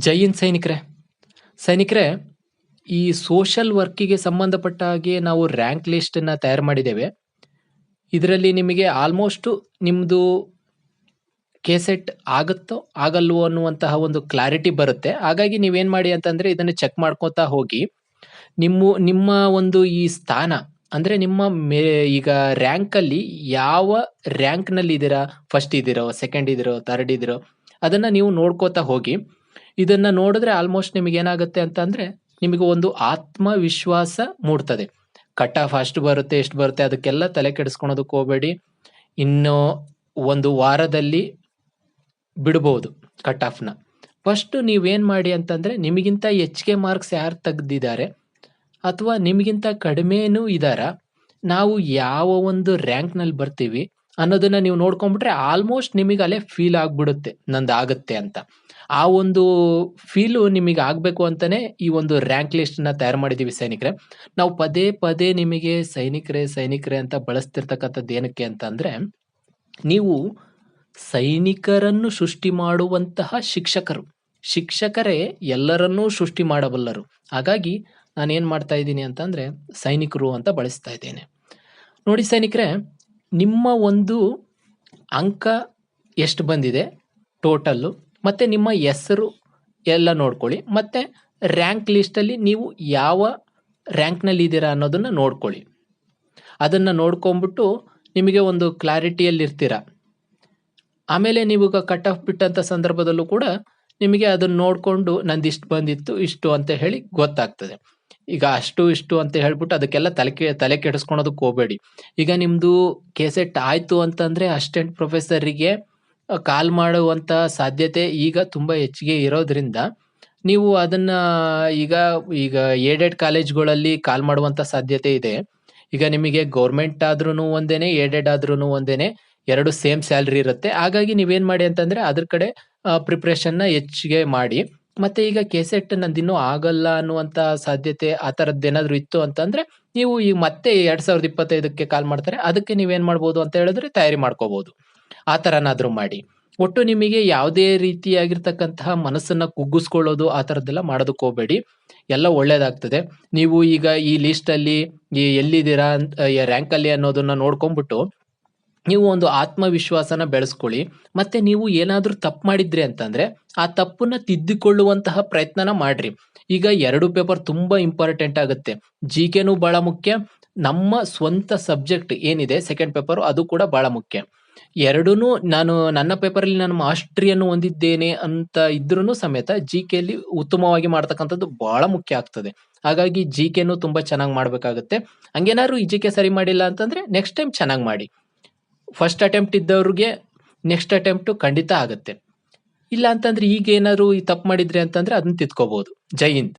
ಜೈ ಹಿಂದ್ ಸೈನಿಕರೇ. ಸೈನಿಕರೇ, ಈ ಸೋಷಲ್ ವರ್ಕಿಗೆ ಸಂಬಂಧಪಟ್ಟ ಹಾಗೆ ನಾವು ರ್ಯಾಂಕ್ ಲಿಸ್ಟನ್ನ ತಯಾರು ಮಾಡಿದ್ದೇವೆ. ಇದರಲ್ಲಿ ನಿಮಗೆ ಆಲ್ಮೋಸ್ಟ್ ನಿಮ್ದು ಕೆಸೆಟ್ ಆಗುತ್ತೋ ಆಗಲ್ವೋ ಅನ್ನುವಂತಹ ಒಂದು ಕ್ಲಾರಿಟಿ ಬರುತ್ತೆ. ಹಾಗಾಗಿ ನೀವೇನ್ ಮಾಡಿ ಅಂತಂದ್ರೆ ಇದನ್ನ ಚೆಕ್ ಮಾಡ್ಕೋತಾ ಹೋಗಿ ನಿಮ್ಮ ಒಂದು ಈ ಸ್ಥಾನ ಅಂದ್ರೆ ನಿಮ್ಮ ಈಗ ರ್ಯಾಂಕ್ ಅಲ್ಲಿ ಯಾವ ರ್ಯಾಂಕ್ ನಲ್ಲಿ ಇದ್ದೀರಾ, ಫಸ್ಟ್ ಇದ್ದೀರೋ, ಸೆಕೆಂಡ್ ಇದ್ದೀರೋ, ಥರ್ಡ್ ಇದ್ದೀರೋ ಅದನ್ನ ನೀವು ನೋಡ್ಕೋತಾ ಹೋಗಿ. ಇದನ್ನ ನೋಡಿದ್ರೆ ಆಲ್ಮೋಸ್ಟ್ ನಿಮಗೆ ಏನಾಗುತ್ತೆ ಅಂತ ಅಂದ್ರೆ ನಿಮಗೆ ಒಂದು ಆತ್ಮವಿಶ್ವಾಸ ಮೂಡ್ತದೆ. ಕಟ್ ಆಫ್ ಅಷ್ಟು ಬರುತ್ತೆ, ಎಷ್ಟು ಬರುತ್ತೆ ಅದಕ್ಕೆಲ್ಲ ತಲೆ ಕೆಡಿಸ್ಕೊಳೋದಕ್ಕೆ ಹೋಗಬೇಡಿ. ಇನ್ನು ಒಂದು ವಾರದಲ್ಲಿ ಬಿಡಬಹುದು ಕಟ್ ಆಫ್ನ. ಫಸ್ಟ್ ನೀವೇನ್ ಮಾಡಿ ಅಂತಂದ್ರೆ ನಿಮಗಿಂತ ಹೆಚ್ಚಿಗೆ ಮಾರ್ಕ್ಸ್ ಯಾರು ತೆಗ್ದಿದ್ದಾರೆ ಅಥವಾ ನಿಮಗಿಂತ ಕಡಿಮೆನೂ ಇದಾರ, ನಾವು ಯಾವ ಒಂದು ರ್ಯಾಂಕ್ ನಲ್ಲಿ ಬರ್ತೀವಿ ಅನ್ನೋದನ್ನ ನೀವು ನೋಡ್ಕೊಂಡ್ಬಿಟ್ರೆ ಆಲ್ಮೋಸ್ಟ್ ನಿಮಗೆ ಅಲ್ಲೇ ಫೀಲ್ ಆಗ್ಬಿಡುತ್ತೆ ನಂದಾಗತ್ತೆ ಅಂತ. ಆ ಒಂದು ಫೀಲು ನಿಮಗೆ ಆಗ್ಬೇಕು ಅಂತಾನೆ ಈ ಒಂದು ರ್ಯಾಂಕ್ ಲಿಸ್ಟ್ ನ ತಯಾರು ಮಾಡಿದೀವಿ ಸೈನಿಕರೇ. ನಾವು ಪದೇ ಪದೇ ನಿಮಗೆ ಸೈನಿಕರೇ ಸೈನಿಕರೇ ಅಂತ ಬಳಸ್ತಿರ್ತಕ್ಕಂಥದ್ದು ಏನಕ್ಕೆ ಅಂತ ಅಂದ್ರೆ, ನೀವು ಸೈನಿಕರನ್ನು ಸೃಷ್ಟಿ ಮಾಡುವಂತಹ ಶಿಕ್ಷಕರು. ಶಿಕ್ಷಕರೇ ಎಲ್ಲರನ್ನೂ ಸೃಷ್ಟಿ ಮಾಡಬಲ್ಲರು. ಹಾಗಾಗಿ ನಾನು ಏನ್ ಮಾಡ್ತಾ ಇದ್ದೀನಿ ಅಂತಂದ್ರೆ ಸೈನಿಕರು ಅಂತ ಬಳಸ್ತಾ ಇದ್ದೇನೆ. ನೋಡಿ ಸೈನಿಕರೇ, ನಿಮ್ಮ ಒಂದು ಅಂಕ ಎಷ್ಟು ಬಂದಿದೆ ಟೋಟಲ್ಲು, ಮತ್ತೆ ನಿಮ್ಮ ಹೆಸರು ಎಲ್ಲ ನೋಡ್ಕೊಳ್ಳಿ. ಮತ್ತೆ ರ್ಯಾಂಕ್ ಲಿಸ್ಟ್ ಅಲ್ಲಿ ನೀವು ಯಾವ ರ್ಯಾಂಕ್ ನಲ್ಲಿ ಇದ್ದೀರಾ ಅನ್ನೋದನ್ನ ನೋಡ್ಕೊಳ್ಳಿ. ಅದನ್ನ ನೋಡ್ಕೊಂಡ್ಬಿಟ್ಟು ನಿಮಗೆ ಒಂದು ಕ್ಲಾರಿಟಿಯಲ್ಲಿ ಇರ್ತೀರಾ. ಆಮೇಲೆ ನೀವು ಕಟ್ ಆಫ್ ಬಿಟ್ಟಂತ ಸಂದರ್ಭದಲ್ಲೂ ಕೂಡ ನಿಮಗೆ ಅದನ್ನ ನೋಡ್ಕೊಂಡು ನಂದು ಇಷ್ಟು ಬಂದಿತ್ತು ಇಷ್ಟು ಅಂತ ಹೇಳಿ ಗೊತ್ತಾಗ್ತದೆ. ಈಗ ಅಷ್ಟು ಇಷ್ಟು ಅಂತ ಹೇಳ್ಬಿಟ್ಟು ಅದಕ್ಕೆಲ್ಲ ತಲೆ ಕೆಡಿಸ್ಕೊಳೋದಕ್ಕೆ ಹೋಗಬೇಡಿ. ಈಗ ನಿಮ್ದು ಕೆಸೆಟ್ ಆಯ್ತು ಅಂತಂದ್ರೆ ಅಸಿಸ್ಟೆಂಟ್ ಪ್ರೊಫೆಸರಿಗೆ ಕಾಲ್ ಮಾಡುವಂತ ಸಾಧ್ಯತೆ ಈಗ ತುಂಬಾ ಹೆಚ್ಚಿಗೆ ಇರೋದ್ರಿಂದ ನೀವು ಅದನ್ನ ಈಗ ಈಗ ಏಡೆಡ್ ಕಾಲೇಜ್ಗಳಲ್ಲಿ ಕಾಲ್ ಮಾಡುವಂತ ಸಾಧ್ಯತೆ ಇದೆ. ಈಗ ನಿಮಗೆ ಗೌರ್ಮೆಂಟ್ ಆದ್ರೂನು ಒಂದೇನೆ, ಏಡೆಡ್ ಆದ್ರೂನು ಒಂದೇನೆ, ಎರಡು ಸೇಮ್ ಸ್ಯಾಲ್ರಿ ಇರುತ್ತೆ. ಹಾಗಾಗಿ ನೀವೇನ್ ಮಾಡಿ ಅಂತಂದ್ರೆ ಅದ್ರ ಕಡೆ ಪ್ರಿಪ್ರೇಷನ್ ನ ಹೆಚ್ಚಿಗೆ ಮಾಡಿ. ಮತ್ತೆ ಈಗ ಕೆಸೆಟ್ ನಂದಿನ್ನೂ ಆಗಲ್ಲ ಅನ್ನುವಂತ ಸಾಧ್ಯತೆ ಆ ತರದ್ದೇನಾದ್ರು ಇತ್ತು ಅಂತಂದ್ರೆ ನೀವು ಈಗ ಮತ್ತೆ 2025ಕ್ಕೆ ಕಾಲ್ ಮಾಡ್ತಾರೆ, ಅದಕ್ಕೆ ನೀವೇನ್ ಮಾಡ್ಬೋದು ಅಂತ ಹೇಳಿದ್ರೆ ತಯಾರಿ ಮಾಡ್ಕೋಬಹುದು. ಆ ತರನಾದ್ರೂ ಮಾಡಿ. ಒಟ್ಟು ನಿಮಗೆ ಯಾವುದೇ ರೀತಿಯಾಗಿರ್ತಕ್ಕಂತಹ ಮನಸ್ಸನ್ನ ಕುಗ್ಗಿಸ್ಕೊಳ್ಳೋದು ಆ ತರದ್ದೆಲ್ಲ ಮಾಡೋದಕ್ಕೆ ಹೋಗ್ಬೇಡಿ. ಎಲ್ಲ ಒಳ್ಳೇದಾಗ್ತದೆ. ನೀವು ಈಗ ಈ ಲಿಸ್ಟ್ ಅಲ್ಲಿ ಎಲ್ಲಿದ್ದೀರಾ ರ್ಯಾಂಕ್ ಅಲ್ಲಿ ಅನ್ನೋದನ್ನ ನೋಡ್ಕೊಂಡ್ಬಿಟ್ಟು ನೀವು ಒಂದು ಆತ್ಮವಿಶ್ವಾಸನ ಬೆಳೆಸ್ಕೊಳ್ಳಿ. ಮತ್ತೆ ನೀವು ಏನಾದ್ರೂ ತಪ್ಪು ಮಾಡಿದ್ರಿ ಅಂತಂದ್ರೆ ಆ ತಪ್ಪನ್ನ ತಿದ್ದಿಕೊಳ್ಳುವಂತಹ ಪ್ರಯತ್ನನ ಮಾಡ್ರಿ. ಈಗ 2 ಪೇಪರ್ ತುಂಬಾ ಇಂಪಾರ್ಟೆಂಟ್ ಆಗುತ್ತೆ. ಜಿಕೆನೂ ಬಹಳ ಮುಖ್ಯ, ನಮ್ಮ ಸ್ವಂತ ಸಬ್ಜೆಕ್ಟ್ ಏನಿದೆ ಸೆಕೆಂಡ್ ಪೇಪರ್ ಅದು ಕೂಡ ಬಹಳ ಮುಖ್ಯ. ಎರಡೂನು ನಾನು ನನ್ನ ಪೇಪರ್ ಅಲ್ಲಿ ನಾನು ಮಾಸ್ಟರಿಯನ್ನು ಹೊಂದಿದ್ದೇನೆ ಅಂತ ಇದ್ರೂ ಸಮೇತ ಜಿಕೆಯಲ್ಲಿ ಉತ್ತಮವಾಗಿ ಮಾಡ್ತಕ್ಕಂಥದ್ದು ಬಹಳ ಮುಖ್ಯ ಆಗ್ತದೆ. ಹಾಗಾಗಿ ಜಿಕೆನೂ ತುಂಬಾ ಚೆನ್ನಾಗಿ ಮಾಡ್ಬೇಕಾಗುತ್ತೆ. ಹಂಗೇನಾದ್ರು ಈ ಜಿಕೆ ಸರಿ ಮಾಡಿಲ್ಲ ಅಂತಂದ್ರೆ ನೆಕ್ಸ್ಟ್ ಟೈಮ್ ಚೆನ್ನಾಗಿ ಮಾಡಿ. ಫಸ್ಟ್ ಅಟೆಂಪ್ಟ್ ಇದ್ದವ್ರಿಗೆ ನೆಕ್ಸ್ಟ್ ಅಟೆಂಪ್ಟ್ ಖಂಡಿತ ಆಗುತ್ತೆ. ಇಲ್ಲ ಅಂತಂದ್ರೆ ಈಗ ಏನಾದ್ರು ಈ ತಪ್ಪು ಮಾಡಿದ್ರಿ ಅಂತಂದ್ರೆ ಅದನ್ನ ತಿದ್ಕೋಬಹುದು. ಜೈ ಹಿಂದ್.